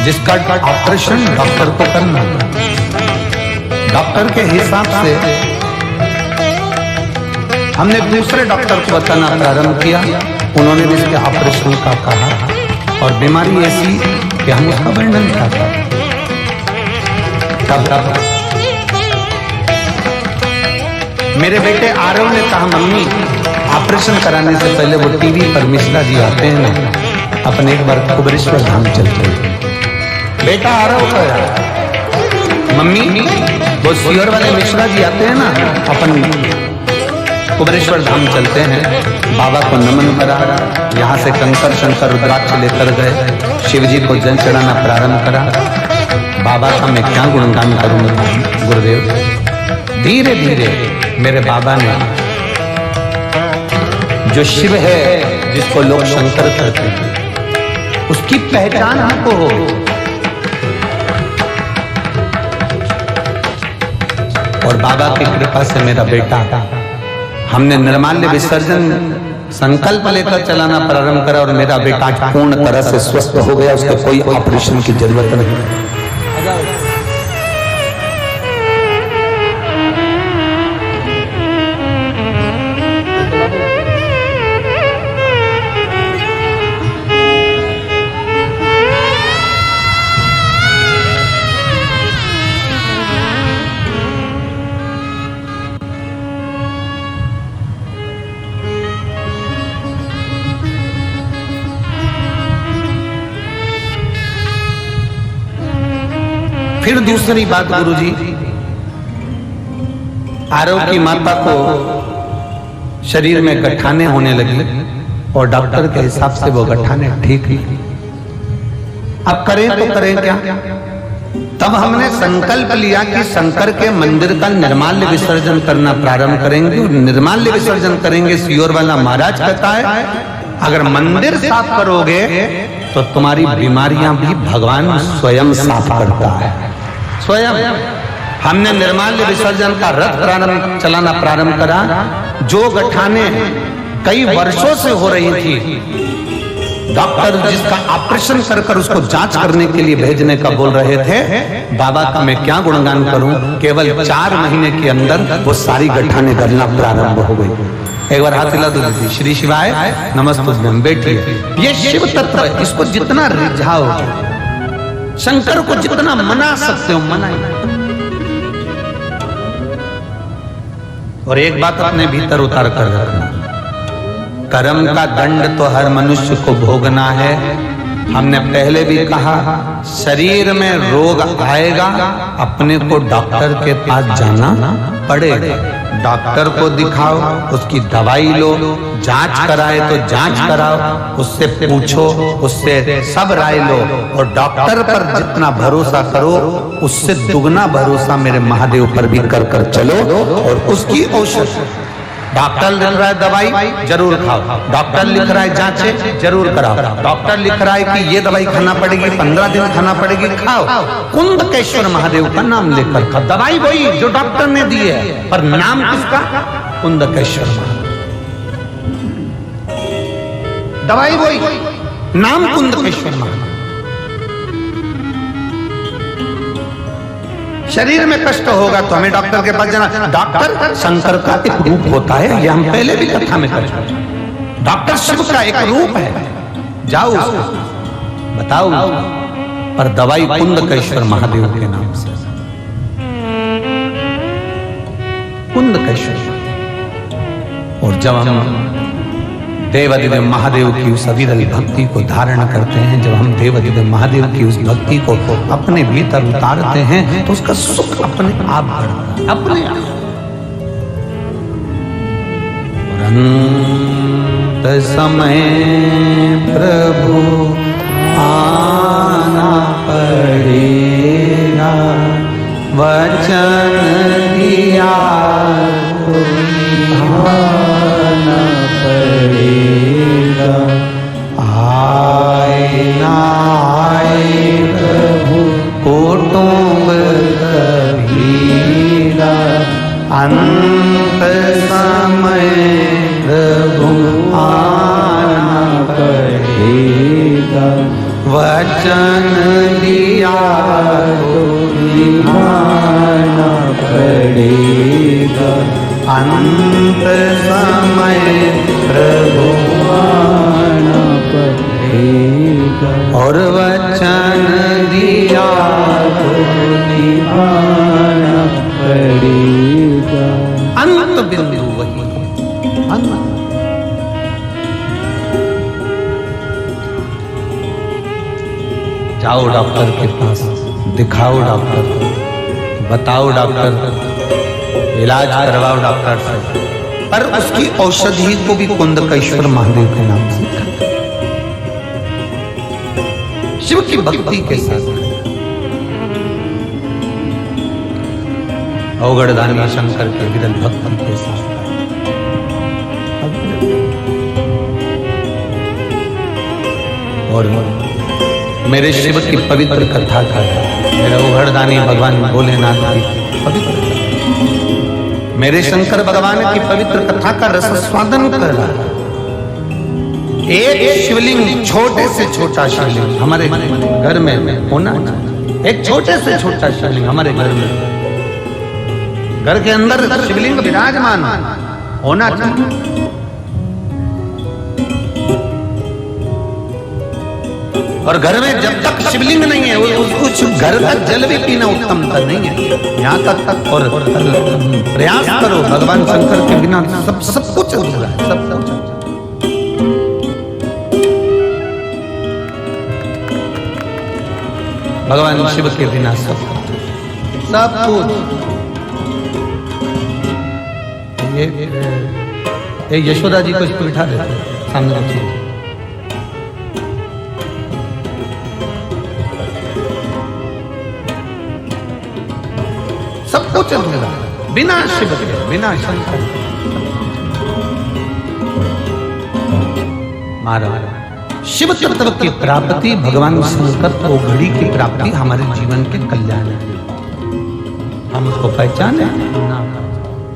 जिसका ऑपरेशन डॉक्टर को करना था। डॉक्टर के हिसाब से हमने दूसरे डॉक्टर को बताना प्रारंभ किया, उन्होंने भी इसके ऑपरेशन का कहा और बीमारी ऐसी कि हम उसका वर्णन करते हैं। तब मेरे बेटे आरव ने कहा, मम्मी ऑपरेशन कराने से पहले वो टीवी पर मिश्रा जी आते हैं ना, अपने एक बार कुबेरेश्वर धाम चलते हैं। बेटा आरव गया, मम्मी वो सियोर वाले मिश्रा जी आते हैं ना, अपन कुबरेश्वर धाम चलते हैं, बाबा को नमन करा, यहाँ से कंकर शंकर रुद्राक्ष लेकर गए, शिव जी को जल चढ़ाना प्रारंभ करा। बाबा का मैं क्या गुणगान करूंगा गुरुदेव। धीरे धीरे मेरे बाबा ने जो शिव है जिसको लोग शंकर कहते हैं, उसकी पहचान हमको हो। और बाबा की कृपा से मेरा बेटा, हमने निर्माल्य विसर्जन संकल्प लेकर चलाना प्रारंभ करा और मेरा बेटा पूर्ण तरह से स्वस्थ हो गया, उसको कोई ऑपरेशन की जरूरत नहीं। फिर दूसरी बात गुरुजी, आरव की माता को शरीर में गठाने होने लगी और डॉक्टर के हिसाब से वो गठाने ठीक नहीं। अब करें तो करें क्या? तब हमने संकल्प लिया कि शंकर के मंदिर का निर्माल्य विसर्जन करना प्रारंभ करेंगे और निर्माल्य विसर्जन करेंगे। सियोर वाला महाराज कहता है अगर मंदिर साफ करोगे तो तुम्हारी बीमारियां भी भगवान स्वयं साफ करता है, स्वयं। हमने निर्माल्य विसर्जन का रथ चलाना प्रारंभ करा। जो गठाने कई वर्षों से हो रही थी, डॉक्टर जिसका ऑपरेशन कर उसको जांच करने के लिए भेजने का बोल रहे थे, बाबा का मैं क्या गुणगान करूं, केवल 4 महीने के अंदर वो सारी गठाने गलना प्रारंभ हो गई। एक बार हाथ हिला दो दीदी। श्री शिवाय नमस्ते। बैठिए। ये शिव तत्व है, इसको जितना रिझाओ, शंकर को जितना मना सकते हो मनाइए। और एक बात अपने भीतर उतार कर रखना, कर्म का दंड तो हर मनुष्य को भोगना है। हमने पहले भी कहा, शरीर में रोग आएगा, अपने को डॉक्टर के पास जाना पड़ेगा। डॉक्टर को दिखाओ, उसकी दवाई लो, जांच कराए तो जांच कराओ, उससे पूछो, उससे सब राय लो। और डॉक्टर पर जितना भरोसा करो, उससे दुगना भरोसा मेरे महादेव पर भी कर कर चलो। और उसकी औषध, डॉक्टर लिख रहा है दवाई जरूर खाओ, डॉक्टर लिख रहा है जांचे जरूर कराओ, डॉक्टर लिख रहा है कि ये दवाई खाना पड़ेगी, 15 दिन खाना पड़ेगी, खाओ। कुंदकेश्वर महादेव का नाम लेकर खाओ। दवाई वही जो डॉक्टर ने दी है, पर नाम किसका? कुंदकेश्वर महादेव। दवाई वही, नाम कुंदकेश्वर महादेव। शरीर में कष्ट होगा तो हमें डॉक्टर के पास जाना। डॉक्टर शंकर का एक रूप होता है, ये हम पहले भी कथा में कर चुके। डॉक्टर शिव का एक रूप है, जाओ उसको बताओ, पर दवाई कुंदकेश्वर महादेव के नाम से। कुंदकेश्वर। और जब हम देवादिदेव महादेव की उस अविरल भक्ति को धारण करते हैं, जब हम देवादिदेव महादेव की उस भक्ति को अपने भीतर उतारते हैं, तो उसका सुख अपने आप बढ़ता है, अपने आप। अंत समय प्रभु आना पड़ेगा, वचन दिया अंत समय प्रभु आना पड़ेगा, वचन दिया तो निभाना पड़ेगा। अंत समय प्रभु आना पड़ेगा, और वचन दिया तो निभाना पड़ेगा। अंत बिंदु वही, अंत। जाओ डॉक्टर के पास, दिखाओ डॉक्टर को, बताओ डॉक्टर, इलाज करवाओ डॉक्टर से, पर उसकी औषधि को भी कुंदकेश्वर महादेव के नाम से करते। शिव की भक्ति के साथ अवगढ़दानी शंकर के विरल भक्ति के साथ और मेरे शिव की पवित्र कथा का मेरे अवगढ़दानी भगवान भोलेनाथ की पवित्र कथा, मेरे शंकर भगवान की पवित्र कथा का रस स्वादन कर रहा है। एक शिवलिंग, छोटे से छोटा शिवलिंग हमारे घर में होना चाहिए। एक छोटे से छोटा शिवलिंग हमारे घर में, घर के अंदर शिवलिंग विराजमान होना चाहिए। और घर में जब तक शिवलिंग नहीं है उसको घर का जल भी पीना उत्तम नहीं है। यहाँ तक और प्रयास करो, भगवान शंकर के बिना सब कुछ अधूरा है, सब कुछ। भगवान शिव के बिना सब कुछ। ये यशोदा जी को इसको बिठा देते सामने रखिए। सब कुछ अधूरा बिना शिव के, बिना शंकर के। महाराज शिव तत्व की प्राप्ति, भगवान शंकर को घड़ी की प्राप्ति हमारे जीवन के कल्याण है। हम उसको पहचाने ना,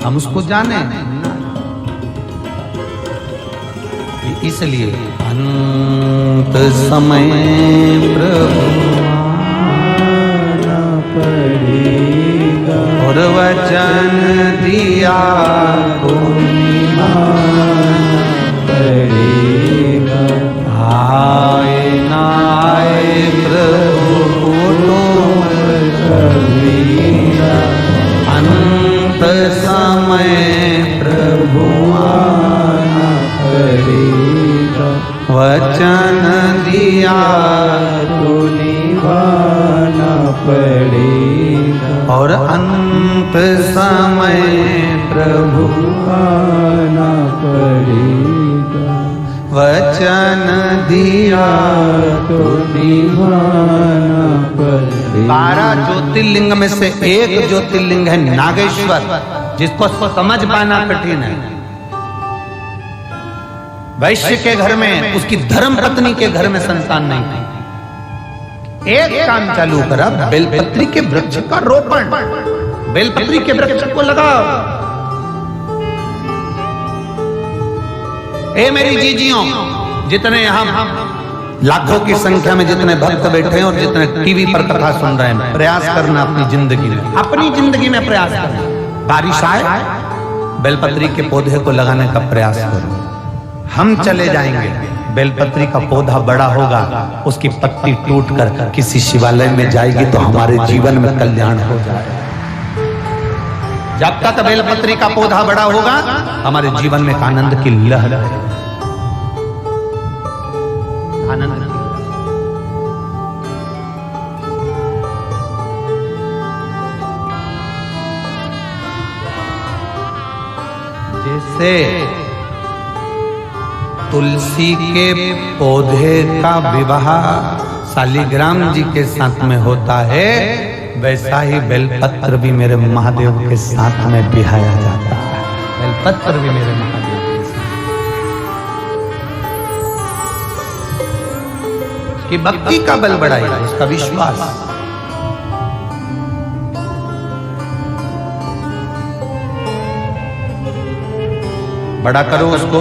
हम उसको जाने ना, इसलिए अंत समय प्रभु आना पड़ेगा और वचन दिया को निभाना पड़ेगा। आए ना आए प्रभु तो कबीरा, अंत समय प्रभु आना पड़ेगा, वचन दिया तो निभाना पड़ेगा और अंत समय प्रभु आना पड़ेगा, वचन दिया तो निभाना पड़ेगा। 12 ज्योतिर्लिंग में से एक ज्योतिर्लिंग है नागेश्वर, जिसको समझ पाना कठिन है। वैश्य के घर में, उसकी धर्म पत्नी के घर में संतान नहीं थी। एक काम चालू करा, बेलपत्री के वृक्ष का रोपण, बेलपत्री के वृक्ष को लगाओ। ए मेरी जीजियों, जितने यहाँ लाखों की संख्या में जितने भक्त बैठे हैं और जितने टीवी पर कथा सुन रहे हैं, प्रयास करना अपनी जिंदगी में प्रयास करना। बारिश आए, बेलपत्री के पौधे को लगाने का प्रयास करो। हम चले जाएंगे, बेलपत्री का पौधा बड़ा होगा, उसकी पत्ती टूटकर किसी शिवालय में जाएगी तो हमारे जीवन में कल्याण हो जाएगा। जब तक बेलपत्री का पौधा बड़ा होगा, हमारे जीवन में आनंद की लहर है। आनंद जैसे तुलसी के पौधे का विवाह शालिग्राम जी के साथ में होता है, वैसा ही बेलपत्र भी मेरे महादेव के साथ में बिहाया जाता है। बेलपत्र भी मेरे महादेव के साथ, उसकी भक्ति का बल बढ़ाएगा, उसका विश्वास। बड़ा करो उसको।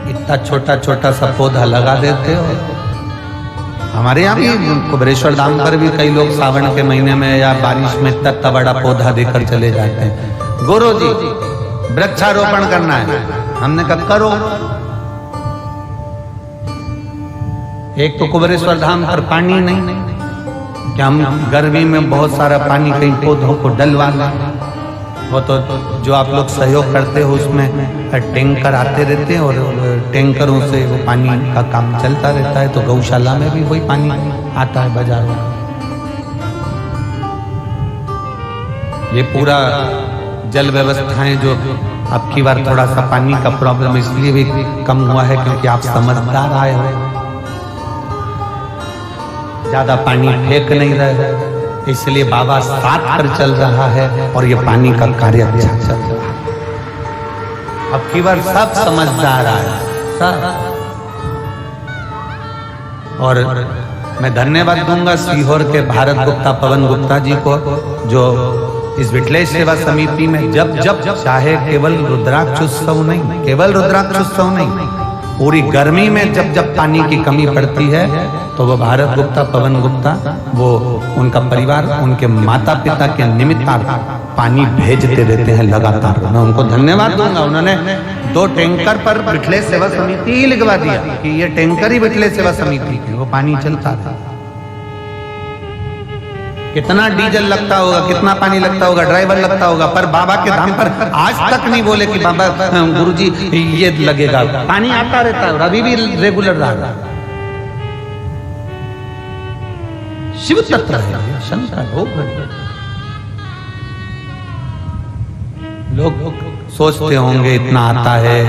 इतना छोटा छोटा सा पौधा लगा देते हो। हमारे यहाँ भी कुबेरेश्वर धाम पर भी कई लोग सावन के महीने में या बारिश में इतना बड़ा पौधा देकर चले जाते हैं। गुरु जी वृक्षारोपण करना है, हमने कहा करो। एक तो कुबेरेश्वर धाम पर पानी नहीं, क्या हम गर्मी में बहुत सारा पानी कहीं पौधों को डलवा लें। वो तो जो आप लोग सहयोग करते हो उसमें टैंकर आते रहते हैं और टैंकरों से वो पानी का काम चलता रहता है। तो गौशाला में भी वही पानी आता है बाजार में। ये पूरा जल व्यवस्थाएं जो अब की बार थोड़ा सा पानी का प्रॉब्लम इसलिए भी कम हुआ है क्योंकि आप समझदार आए हो, ज्यादा पानी फेंक नहीं रहे, इसलिए बाबा साथ पर चल रहा है और ये पानी का कार्य अच्छा चल रहा है। अब की बार सब समझदार आए सब। और मैं धन्यवाद दूंगा सीहोर के भारत गुप्ता पवन गुप्ता जी को, जो इस विठलेश सेवा समिति में जब जब चाहे, केवल रुद्राक्ष उत्सव नहीं, केवल रुद्राक्ष उत्सव नहीं, पूरी गर्मी में जब जब पानी की कमी पड़ती है तो वो भारत गुप्ता पवन गुप्ता, वो उनका परिवार, उनके माता पिता के निमित्त पानी भेजते रहते हैं लगातार। मैं उनको धन्यवाद दूंगा। उन्होंने 2 टैंकर पर विठलेश सेवा समिति ही लिखवा दिया कि ये टैंकर ही विठलेश सेवा समिति के, वो पानी चलता था। कितना डीजल लगता होगा, कितना पानी लगता होगा, ड्राइवर लगता होगा, पर बाबा के धाम पर आज तक नहीं बोले कि बाबा गुरुजी ये लगेगा। पानी आता रहता है और अभी भी रेगुलर रहा। शिव तत्व है, शंकर हो। लोग सोचते होंगे इतना आता है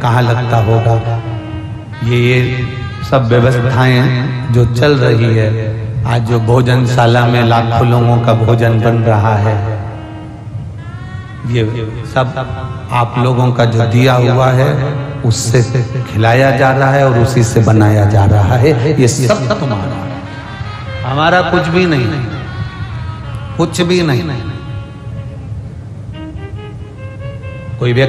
कहाँ लगता होगा। ये सब व्यवस्थाएं जो चल रही है, आज जो भोजनशाला में लाखों लोगों का भोजन बन रहा है, ये सब आप लोगों का जो दिया हुआ है उससे खिलाया जा रहा है और उसी से बनाया जा रहा है। ये सब तुम्हारा है, हमारा कुछ भी नहीं, कुछ भी नहीं। कोई व्यक्ति